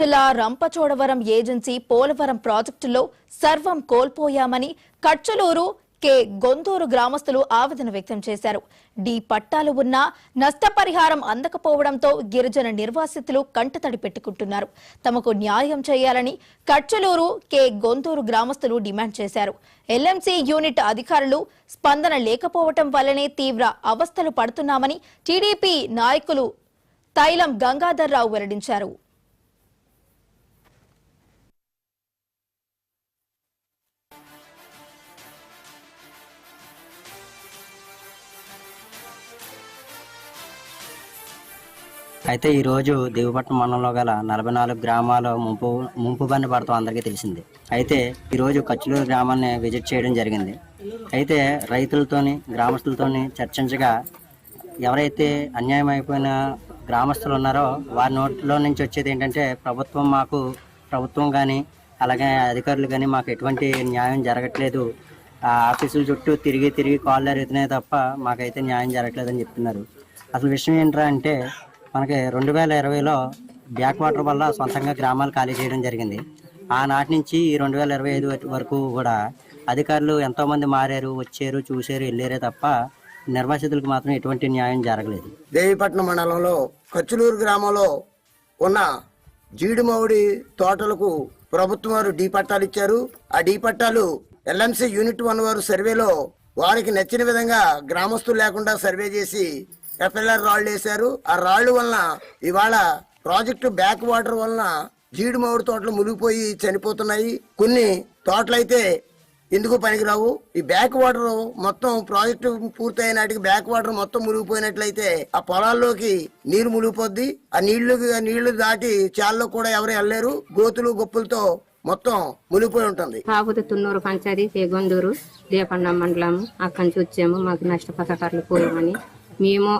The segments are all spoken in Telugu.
జిల్లా రంపచోడవరం ఏజెన్సీ పోలవరం ప్రాజెక్టులో సర్వం కోల్పోయామని కచ్చలూరు కె గొంతూరు గ్రామస్తులు ఆవేదన వ్యక్తం చేశారు. డి పట్టాలు ఉన్నా నష్టపరిహారం అందకపోవడంతో గిరిజన నిర్వాసితులు కంటతడి పెట్టుకుంటున్నారు. తమకు న్యాయం చేయాలని కచ్చలూరు కె గొంతూరు గ్రామస్తులు డిమాండ్ చేశారు. ఎల్ఎంసీ యూనిట్ అధికారులు స్పందన లేకపోవడం వల్లనే తీవ్ర అవస్థలు పడుతున్నామని టీడీపీ నాయకులు తైలం గంగాధర్రావు వెల్లడించారు. అయితే ఈరోజు దేవపట్నం మండలంలో గల 44 గ్రామాల ముంపు బండి పడతాం అందరికీ తెలిసింది. అయితే ఈరోజు కచ్చలూరు గ్రామాన్ని విజిట్ చేయడం జరిగింది. అయితే రైతులతోని గ్రామస్తులతోని చర్చించగా ఎవరైతే అన్యాయం అయిపోయిన గ్రామస్తులు ఉన్నారో వారి నోట్లో నుంచి వచ్చేది ఏంటంటే ప్రభుత్వం కానీ అలాగే అధికారులు కానీ మాకు ఎటువంటి న్యాయం జరగట్లేదు, ఆ ఆఫీసుల చుట్టూ తిరిగి కాళ్ళు ఎరుగుతున్నాయి తప్ప మాకైతే న్యాయం జరగట్లేదని చెప్తున్నారు. అసలు విషయం ఏంట్రా అంటే మనకి 2020లో బ్యాక్ వాటర్ వల్ల సొంతంగా గ్రామాలు ఖాళీ చేయడం జరిగింది. ఆనాటి నుంచి 2025 వరకు కూడా అధికారులు ఎంతోమంది మారారు, వచ్చారు, చూశారు, వెళ్ళారే తప్ప నిర్వాసితులకు మాత్రం ఎటువంటి న్యాయం జరగలేదు. దేవీపట్నం మండలంలో కచ్చలూరు గ్రామంలో ఉన్న జీడిమౌడి తోటలకు ప్రభుత్వం వారు డీ పట్టాలు ఇచ్చారు. ఆ డీ పట్టాలు ఎల్ఎంసీ యూనిట్ 1 వారు సర్వేలో వారికి నచ్చిన విధంగా గ్రామస్తులు లేకుండా సర్వే చేసి ఎఫ్ఎల్ఆర్ రాళ్లు వేశారు. ఆ రాళ్లు వలన ఇవాళ ప్రాజెక్టు బ్యాక్ వాటర్ వలన జీడి మామిడి తోటలు మునిగిపోయి చనిపోతున్నాయి. కొన్ని తోటలైతే ఎందుకు పనికిరావు. ఈ బ్యాక్ వాటర్ మొత్తం ప్రాజెక్టు పూర్తయిన నాటికి బ్యాక్ వాటర్ మొత్తం మునిగిపోయినట్లయితే ఆ పొలాల్లోకి నీరు మునిగిపోద్ది. ఆ నీళ్లు దాటి చాల్లో కూడా ఎవరు వెళ్ళలేరు. గోతులు గొప్పులతో మొత్తం మునిగిపోయి ఉంటుంది. కాకపోతే తున్నూరు పంచాయతీ కేగొందూరు దేవపట్నం మండలం అక్కడి నుంచి వచ్చాము. మాకు నష్టపరిహారాలు పోయామని మేము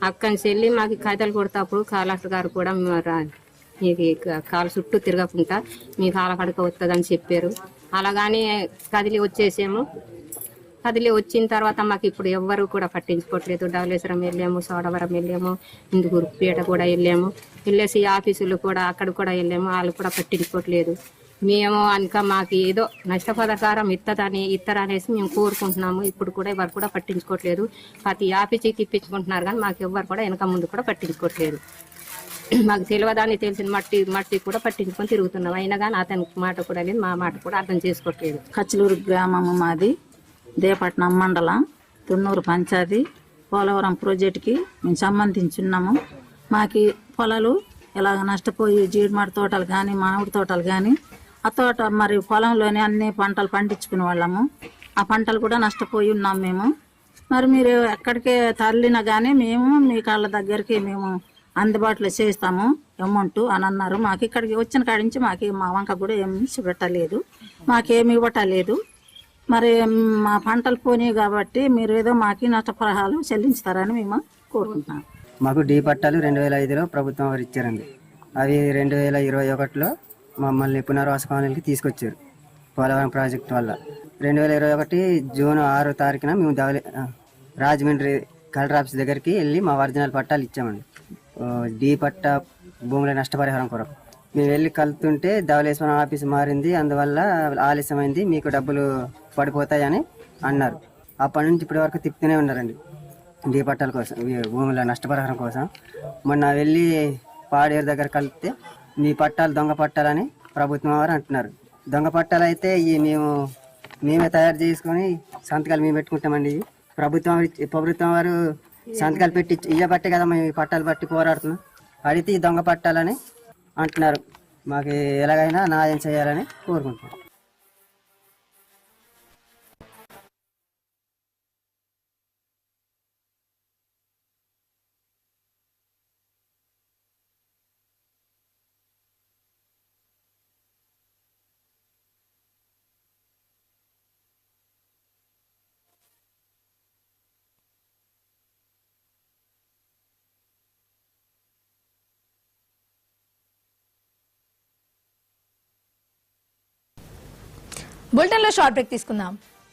అక్కడి నుంచి వెళ్ళి మాకు కథలు కొడతాప్పుడు కలెక్టర్ గారు కూడా మీకు కాళ్ళ చుట్టూ తిరగకుండా మీకు ఆలకడక వస్తుందని చెప్పారు. అలాగానే కదిలి వచ్చేసాము. కదిలి వచ్చిన తర్వాత మాకు ఇప్పుడు ఎవ్వరు కూడా పట్టించుకోవట్లేదు. డవలేశ్వరం వెళ్ళాము, సోడవరం వెళ్ళాము, ఇందుకూరుపేట కూడా వెళ్ళేసి ఆఫీసులు కూడా అక్కడ కూడా వెళ్ళాము. వాళ్ళు కూడా పట్టించుకోవట్లేదు. మేము ఇంకా మాకు ఏదో నష్టపరిహారం ఇస్తారనేసి మేము కోరుకుంటున్నాము. ఇప్పుడు కూడా ఎవరు కూడా పట్టించుకోవట్లేదు. ప్రతి ఆఫీస్కి తిప్పించుకుంటున్నారు కానీ మాకు ఎవ్వరు కూడా వెనక ముందు కూడా పట్టించుకోవట్లేదు. మాకు తెలియదాన్ని తెలిసిన మట్టి కూడా పట్టించుకొని తిరుగుతున్నాం. అయినా కానీ అతని మాట కూడా లేదు, మా మాట కూడా అర్థం చేసుకోవట్లేదు. కచ్చలూరు గ్రామము మాది, దేవపట్నం మండలం, తున్నూరు పంచాయతీ, పోలవరం ప్రాజెక్టుకి మేము సంబంధించున్నాము. మాకు పొలాలు ఇలాగ నష్టపోయి జీడిమాడి తోటలు కానీ మామిడి తోటలు కానీ ఆ తోట మరి పొలంలోనే అన్ని పంటలు పండించుకునే వాళ్ళము. ఆ పంటలు కూడా నష్టపోయి ఉన్నాం మేము. మరి మీరు ఎక్కడికి తరలినా కానీ మేము మీ కాళ్ళ దగ్గరికి మేము అందుబాటులో చేస్తాము అమౌంట్ అని అన్నారు. మాకు ఇక్కడికి వచ్చిన కాడి నుంచి మా వంక కూడా ఏమి పెట్టలేదు, మాకేమి ఇవ్వటలేదు. మరి మా పంటలు పోనీ కాబట్టి మీరు ఏదో మాకు నష్టపరిహారాలు చెల్లించుతారని మేము కోరుకుంటున్నాం. మాకు డీ పట్టాలు 2005లో ప్రభుత్వం వారు ఇచ్చారండి. అవి 2021లో మమ్మల్ని పునర్వాస కాలనీకి తీసుకొచ్చారు పోలవరం ప్రాజెక్టు వల్ల. 2021 జూన్ 6వ తారీఖున మేము రాజమండ్రి కలెక్టర్ ఆఫీస్ దగ్గరికి వెళ్ళి మా ఒరిజినల్ పట్టాలు ఇచ్చామండి. డీ పట్టా భూముల నష్టపరిహారం కొరకు మేము వెళ్ళి కలుతుంటే ధవళేశ్వరం ఆఫీస్ మారింది, అందువల్ల ఆలస్యమైంది, మీకు డబ్బులు పడిపోతాయని అన్నారు. అప్పటి నుంచి ఇప్పటి వరకు తిప్పుతూనే ఉన్నారండి డీ పట్టాల కోసం, భూముల నష్టపరిహారం కోసం. మొన్న వెళ్ళి పాడేరు దగ్గర కలిపితే మీ పట్టాలు దొంగ పట్టాలని ప్రభుత్వం వారు అంటున్నారు. దొంగ పట్టాలు అయితే మేమే తయారు చేసుకొని సంతకాలు మేము పెట్టుకుంటామండి. ప్రభుత్వం వారు సంతకాలు పెట్టి ఇయ్యబట్టే కదా మేము ఈ పట్టాలు బట్టి పోరాడుతున్నాం. అడిగితే ఈ దొంగ పట్టాలని అంటున్నారు. మాకు ఎలాగైనా న్యాయం చేయాలని కోరుకుంటున్నాం. బులెటిన్లో షార్ట్ బ్రేక్ తీసుకుందాం.